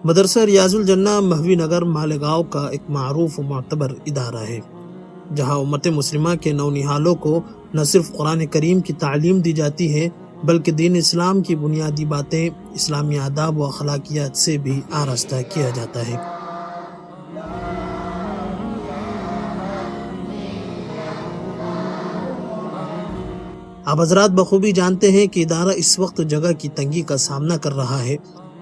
مدرسہ ریاض الجنہ مہوی نگر مالیگاؤں کا ایک معروف و معتبر ادارہ ہے، جہاں امت مسلمہ کے نونہالوں کو نہ صرف قرآن کریم کی تعلیم دی جاتی ہے بلکہ دین اسلام کی بنیادی باتیں اسلامی آداب و اخلاقیات سے بھی آراستہ کیا جاتا ہے۔ آپ حضرات بخوبی جانتے ہیں کہ ادارہ اس وقت جگہ کی تنگی کا سامنا کر رہا ہے،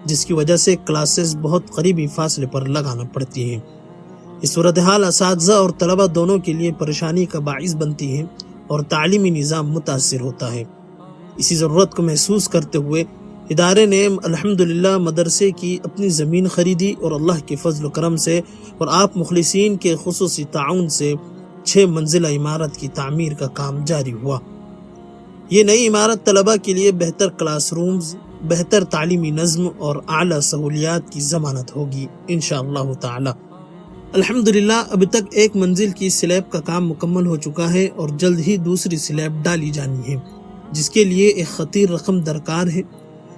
جس کی وجہ سے کلاسز بہت قریبی فاصلے پر لگانا پڑتی ہیں۔ اس صورتحال اساتذہ اور طلبہ دونوں کے لیے پریشانی کا باعث بنتی ہے اور تعلیمی نظام متاثر ہوتا ہے۔ اسی ضرورت کو محسوس کرتے ہوئے ادارے نے الحمدللہ مدرسے کی اپنی زمین خریدی اور اللہ کے فضل و کرم سے اور آپ مخلصین کے خصوصی تعاون سے 6 منزلہ عمارت کی تعمیر کا کام جاری ہوا۔ یہ نئی عمارت طلبہ کے لیے بہتر کلاس رومز، بہتر تعلیمی نظم اور اعلیٰ سہولیات کی ضمانت ہوگی انشاءاللہ تعالی۔ الحمدللہ ابھی تک 1 منزل کی سلیب کا کام مکمل ہو چکا ہے اور جلد ہی دوسری سلیب ڈالی جانی ہے، جس کے لیے ایک خطیر رقم درکار ہے۔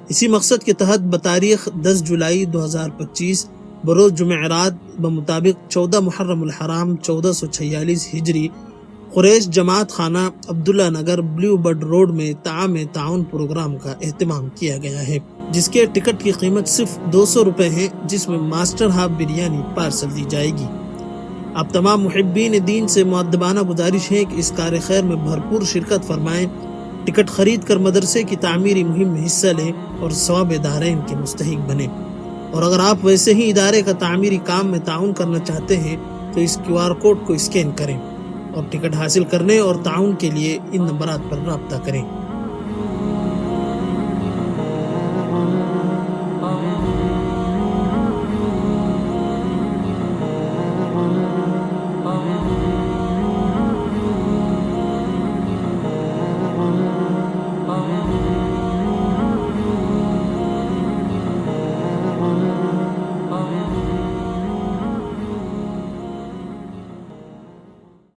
اسی مقصد کے تحت بتاریخ 10 جولائی 2025 بروز جمعرات بمطابق 14 محرم الحرام 1446 ہجری قریش جماعت خانہ عبداللہ نگر بلیو برڈ روڈ میں تعاون پروگرام کا اہتمام کیا گیا ہے، جس کے ٹکٹ کی قیمت صرف 200 روپے ہے، جس میں ماسٹر ہاف بریانی پارسل دی جائے گی۔ آپ تمام محبین دین سے مؤدبانہ گزارش ہے کہ اس کار خیر میں بھرپور شرکت فرمائیں، ٹکٹ خرید کر مدرسے کی تعمیری مہم میں حصہ لیں اور ثواب دارین کے مستحق بنیں۔ اور اگر آپ ویسے ہی ادارے کا تعمیری کام میں تعاون کرنا چاہتے ہیں تو اس QR کوڈ کو اسکین کریں اور ٹکٹ حاصل کرنے اور تعاون کے لیے ان نمبرات پر رابطہ کریں۔